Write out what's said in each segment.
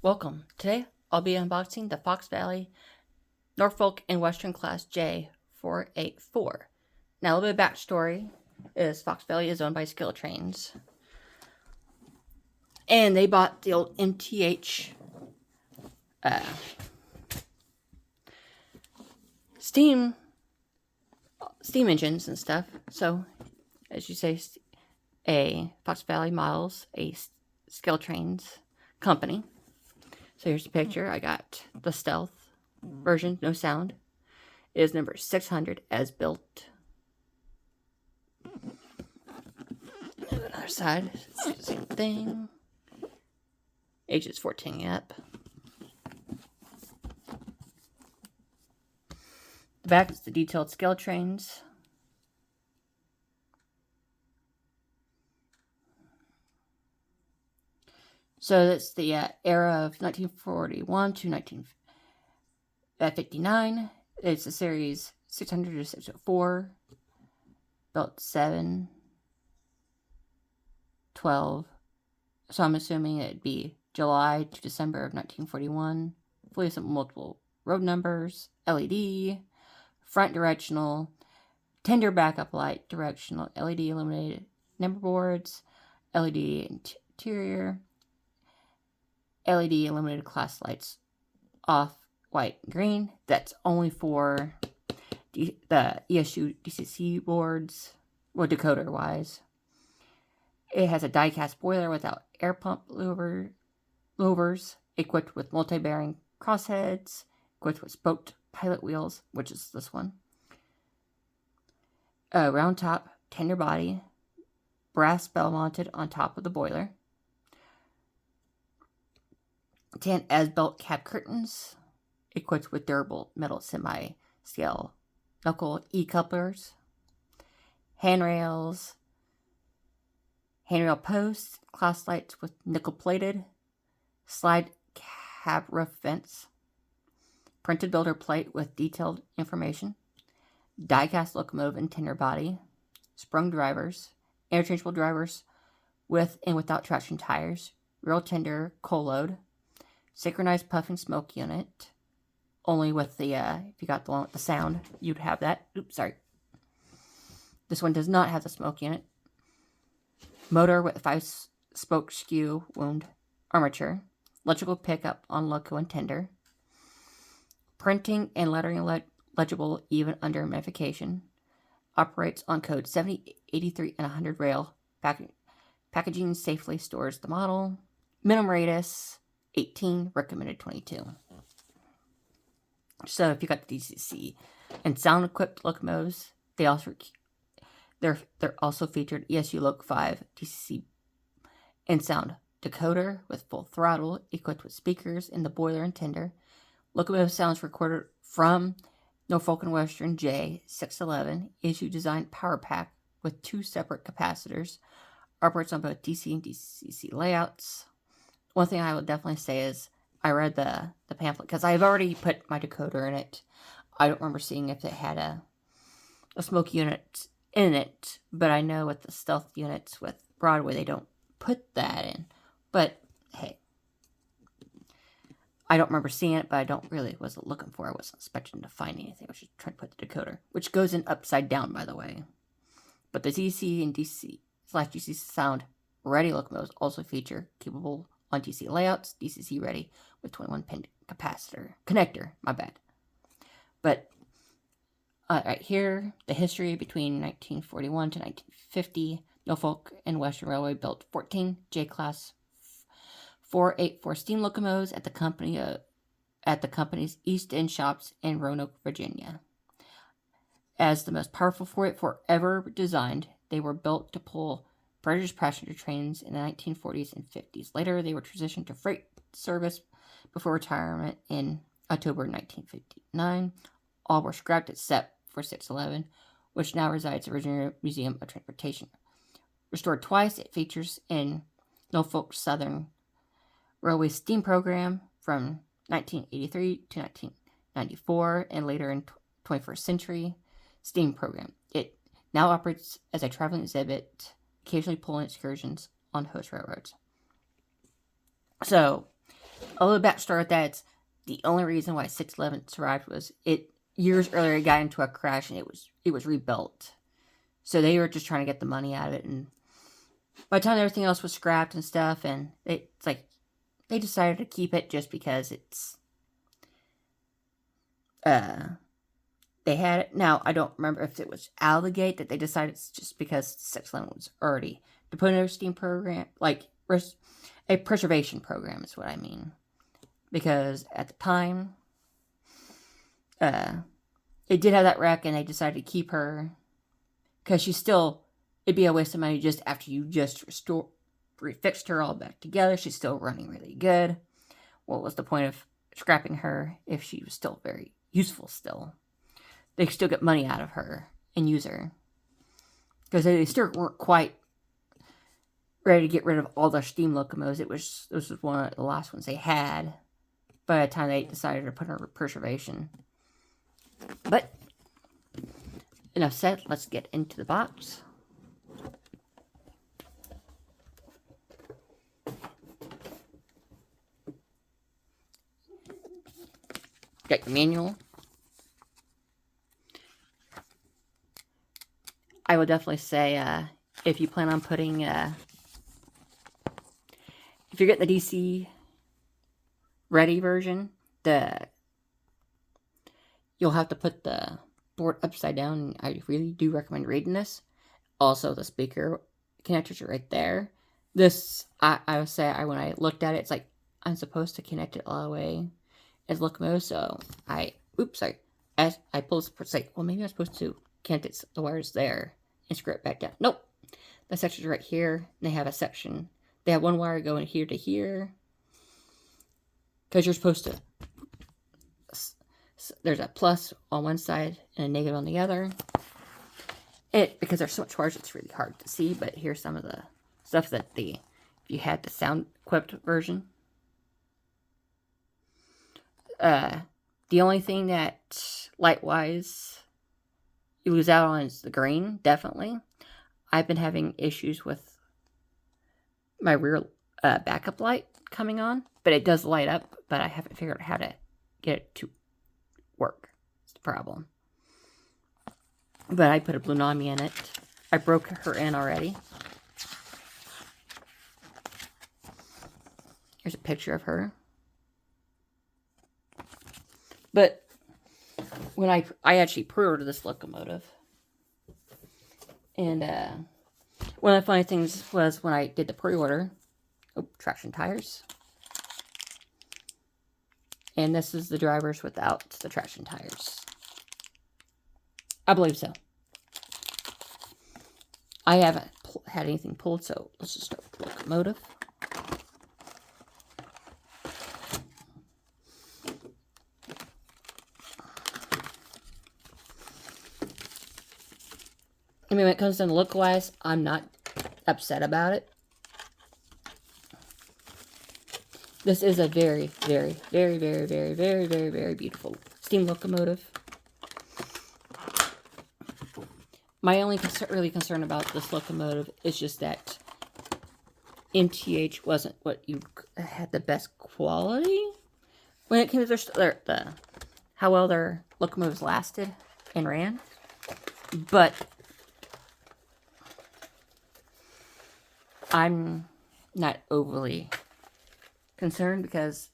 Welcome. Today I'll be unboxing the Fox Valley, Norfolk, and Western Class J484. Now, a little bit of backstory is Fox Valley is owned by Skill Trains, and they bought the old MTH steam engines and stuff. So, as you say, a Fox Valley models a Skill Trains company. So here's the picture. I got the stealth version, no sound. It is number 600 as built. Other side, same thing. Age is 14 up. The back is the detailed scale trains. So that's the era of 1941 to 1959. It's the series 600 to 604. Built 7, 12. So I'm assuming it'd be July to December of 1941. Fully assembled multiple road numbers, LED, front directional, tender backup light, directional, LED illuminated number boards, LED interior, LED illuminated class lights off, white, and green. That's only for the ESU DCC boards, or decoder wise. It has a die-cast boiler without air pump louvers, equipped with multi-bearing crossheads, equipped with spoked pilot wheels, which is this one. A round top, tender body, brass bell mounted on top of the boiler. 10 as-built cab curtains, equipped with durable metal semi-scale knuckle E-couplers, handrail posts, class lights with nickel-plated, slide cab roof vents, printed builder plate with detailed information, die-cast locomotive and tender body, sprung drivers, interchangeable drivers with and without traction tires, real tender coal load, synchronized puff and smoke unit, only with the, if you got the one with the sound, you'd have that. Oops, sorry. This one does not have the smoke unit. Motor with 5-spoke skew wound armature, electrical pickup on loco and tender, printing and lettering legible even under magnification, operates on code 70, 83, and 100 rail, packaging safely stores the model, minimum radius 18, recommended 22. So if you got the DCC and sound equipped locomotives, they're also featured ESU Loc 5 DCC and sound decoder with full throttle, equipped with speakers in the boiler and tender. Locomotive sounds recorded from Norfolk and Western J611 ESU designed power pack with 2 separate capacitors. Operates on both DC and DCC layouts. One thing I will definitely say is I read the pamphlet because I've already put my decoder in it. I don't remember seeing if it had a smoke unit in it, but I know with the stealth units with Broadway they don't put that in. But hey, I don't remember seeing it, but I wasn't looking for it. I wasn't expecting to find anything. I was just trying to put the decoder, which goes in upside down, by the way. But the DC and DC/DC sound ready locomotives also feature capable on DC layouts, DCC ready with 21-pin connector, my bad. But right here, the history between 1941 to 1950, Norfolk and Western Railway built 14 J-Class 484 steam locomotives at the company's East End shops in Roanoke, Virginia. As the most powerful 484 ever designed, they were built to pull British passenger trains in the 1940s and 50s. Later, they were transitioned to freight service before retirement in October 1959. All were scrapped except for 611, which now resides at the Virginia Museum of Transportation. Restored twice, it features in Norfolk Southern Railway steam program from 1983 to 1994, and later in 21st century steam program. It now operates as a traveling exhibit, occasionally pulling excursions on host railroads. So, A little backstory with that, it's the only reason why 611 survived was it years earlier it got into a crash and it was rebuilt. So they were just trying to get the money out of it, and by the time everything else was scrapped and stuff, and it's like they decided to keep it just because it's they had it. Now I don't remember if it was out of the gate that they decided it's just because 611 was already to put in a steam program, like a preservation program is what I mean. Because at the time, it did have that wreck, and they decided to keep her because she's still. It'd be a waste of money just after you just refixed her all back together. She's still running really good. What was the point of scrapping her if she was still very useful? Still, they still get money out of her and use her because they still weren't quite ready to get rid of all their steam locomotives. This was one of the last ones they had by the time they decided to put her in preservation. But enough said, let's get into the box. Got your manual. I would definitely say if you plan on putting, if you're getting the DC ready version, you'll have to put the board upside down, and I really do recommend reading this. Also, the speaker connectors are right there. This, I would say, when I looked at it, it's like I'm supposed to connect it all the way as locomotive, so as I pull this, it's like, well, maybe I'm supposed to connect it, the wires there, and screw it back down. Nope. The section's right here, and they have a section. They have one wire going here to here, because you're supposed to, there's a plus on one side and a negative on the other. Because there's so much wires, it's really hard to see, but here's some of the stuff that if you had the sound-equipped version. The only thing that, light-wise, you lose out on is the green, definitely. I've been having issues with my rear backup light coming on, but it does light up, but I haven't figured out how to get it to work. It's the problem. But I put a Blunami in it. I broke her in already. Here's a picture of her. But when I actually pre-ordered this locomotive, and one of the funny things was when I did the pre-order, traction tires, and this is the drivers without the traction tires. I believe so. I haven't had anything pulled, so let's just start with the locomotive. I mean, when it comes down to look-wise, I'm not upset about it. This is a very, very, very, very, very, very, very, very beautiful steam locomotive. My only really concern about this locomotive is just that MTH wasn't what you had the best quality when it came to how well their locomotives lasted and ran. But I'm not overly concerned because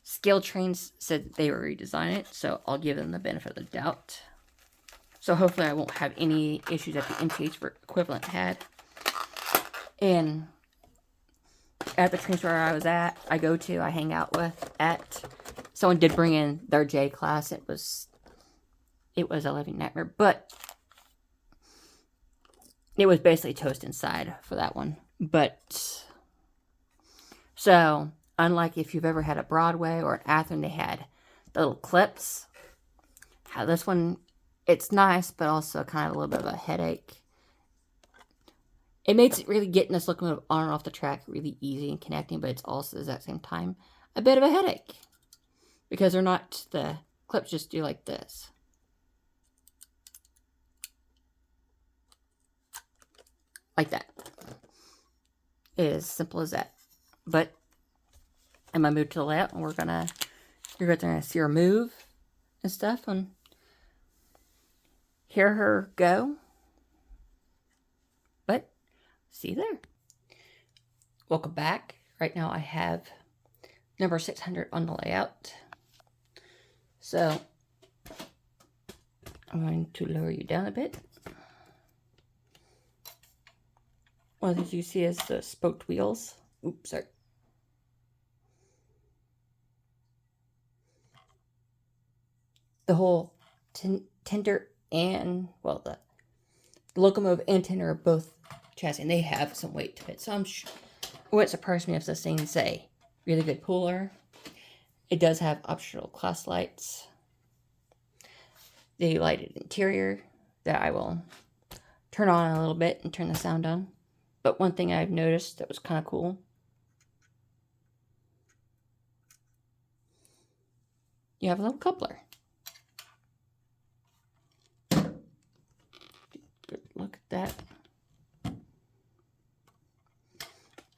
Scale Trains said they were redesigning it, so I'll give them the benefit of the doubt. So hopefully I won't have any issues that the MTH equivalent had. And at the train store I hang out with, someone did bring in their J class. It was a living nightmare, but it was basically toast inside for that one. But so unlike if you've ever had a Broadway or an Athearn, they had the little clips. How this one, it's nice, but also kind of a little bit of a headache. It makes it really getting this locomotive on and off the track really easy and connecting, but it's also at the same time a bit of a headache because they're not, the clips just do like this. Like that. It is as simple as that. But I'm gonna move to the layout, and you're gonna see her move and stuff, and hear her go. But see you there. Welcome back. Right now I have number 600 on the layout. So I'm going to lower you down a bit. One of the things you see is the spoked wheels. Oops, sorry. The whole tender and, well, the locomotive and tender are both chassis, and they have some weight to it. So it wouldn't surprise me if this thing's a really good puller. It does have optional class lights. The lighted interior that I will turn on a little bit and turn the sound on. But one thing I've noticed that was kind of cool, you have a little coupler. Look at that.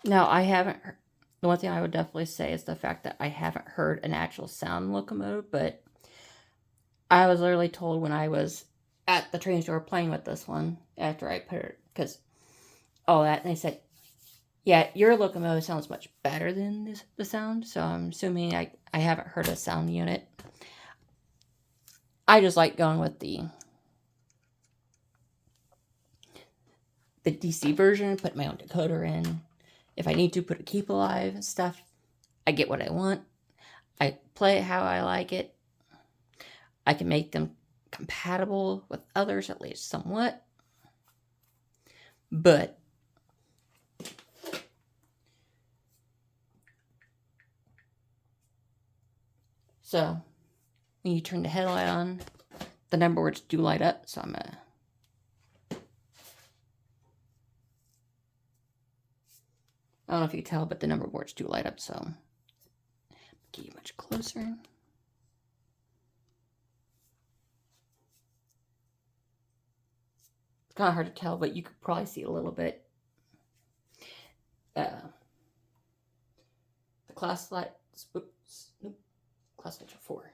Now, I haven't heard, the one thing I would definitely say is the fact that I haven't heard an actual sound locomotive, but I was literally told when I was at the train store playing with this one after I put it, because all that, and they said, yeah, your locomotive sounds much better than the sound, so I'm assuming I haven't heard a sound unit. I just like going with the DC version, put my own decoder in. If I need to put a keep alive and stuff, I get what I want. I play it how I like it. I can make them compatible with others, at least somewhat. But so when you turn the headlight on, the number boards do light up. So I'm gonna I don't know if you can tell, but the number boards do light up, so get you much closer. It's kind of hard to tell, but you could probably see a little bit. The class lights, oops, nope, class lights are 4.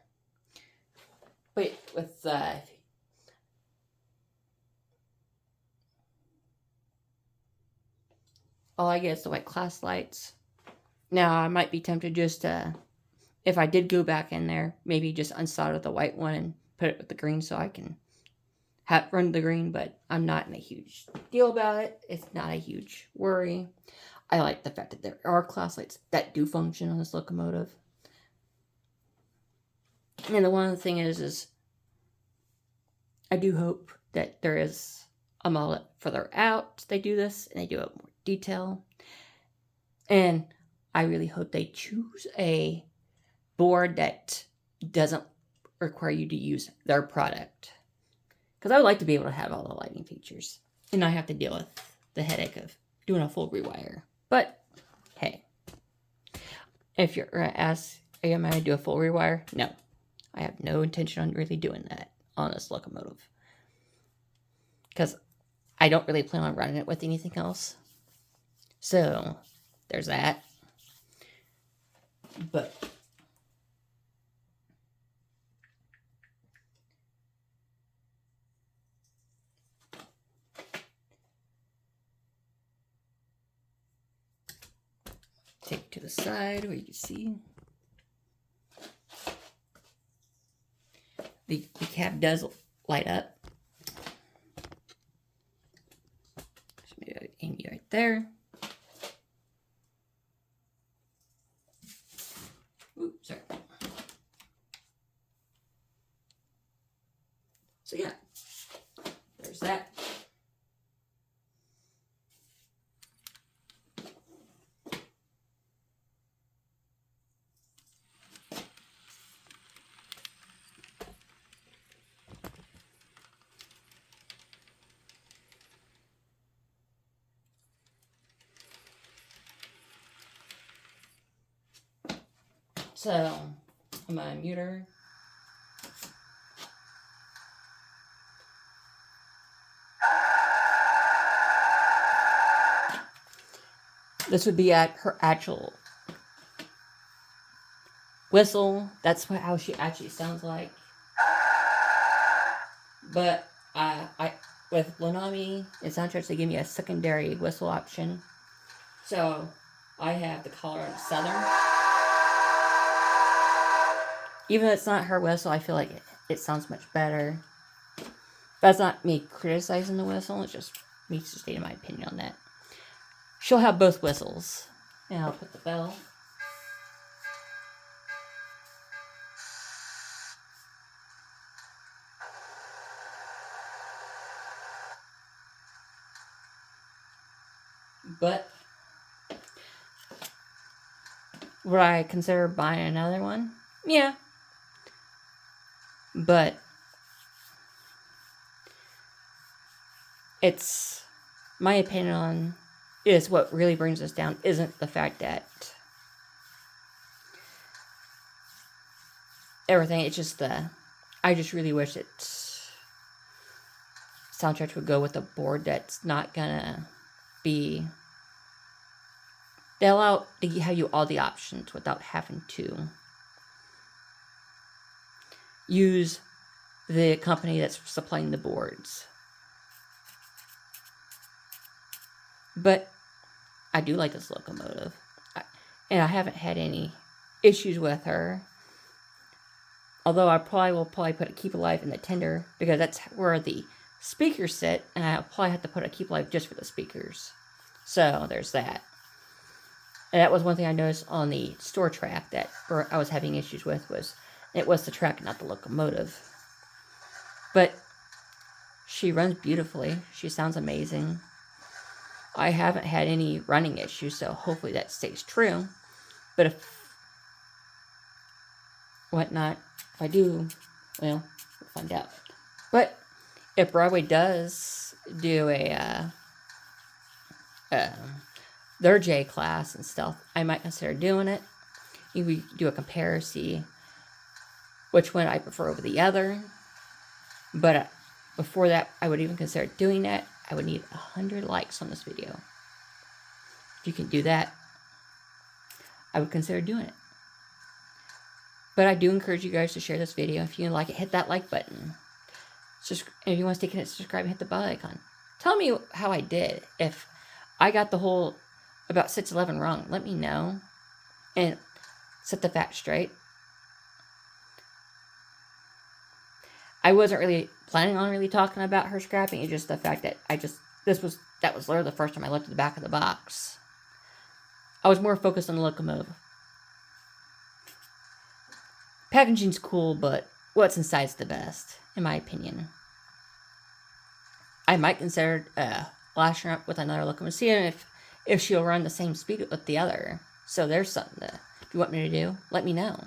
But with all I get is the white class lights. Now, I might be tempted just to, if I did go back in there, maybe just unsolder the white one and put it with the green so I can run the green, but I'm not in a huge deal about it. It's not a huge worry. I like the fact that there are class lights that do function on this locomotive. And the one thing is I do hope that there is a model that further out they do this and they do it more detail. And I really hope they choose a board that doesn't require you to use their product. Because I would like to be able to have all the lighting features and not have to deal with the headache of doing a full rewire. But, hey, if you're going to ask, am I going to do a full rewire? No. I have no intention on really doing that on this locomotive. Because I don't really plan on running it with anything else. So, there's that. But take to the side where you can see the cab does light up. So maybe I aim you right there. Oops, sorry. So yeah, there's that. So I'm gonna mute her. This would be at her actual whistle. That's how she actually sounds like. But I with Lonami and Soundtracks, they give me a secondary whistle option. So I have the Colorado Southern. Even though it's not her whistle, I feel like it sounds much better. That's not me criticizing the whistle. It's just me stating my opinion on that. She'll have both whistles. And I'll put the bell. But would I consider buying another one? Yeah. But it's my opinion on is what really brings us down isn't the fact that everything, it's just I just really wish that Soundtracks would go with a board that's not gonna be, they allow to have you all the options without having to use the company that's supplying the boards. But I do like this locomotive, and I haven't had any issues with her. Although I will probably put a Keep Alive in the tender, because that's where the speakers sit, and I'll probably have to put a Keep Alive just for the speakers. So there's that. And that was one thing I noticed on the store track that I was having issues with, was it was the track, not the locomotive. But she runs beautifully. She sounds amazing. I haven't had any running issues, so hopefully that stays true. But if I do, well, we'll find out. But if Broadway does do their J class and stuff, I might consider doing it. We do a comparison, which one I prefer over the other. But before that, I would even consider doing that. I would need 100 likes on this video. If you can do that, I would consider doing it. But I do encourage you guys to share this video. If you like it, hit that like button. Just if you want to stay connected, subscribe and hit the bell icon. Tell me how I did. If I got the whole about 611 wrong, let me know and set the facts straight. I wasn't really planning on really talking about her scrapping. It's just the fact that that was literally the first time I looked at the back of the box. I was more focused on the locomotive. Packaging's cool, but what's inside's the best, in my opinion. I might consider lashing her up with another locomotive, seeing if she'll run the same speed with the other. So there's something that, if you want me to do, let me know.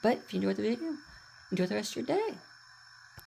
But if you enjoyed the video, enjoy the rest of your day.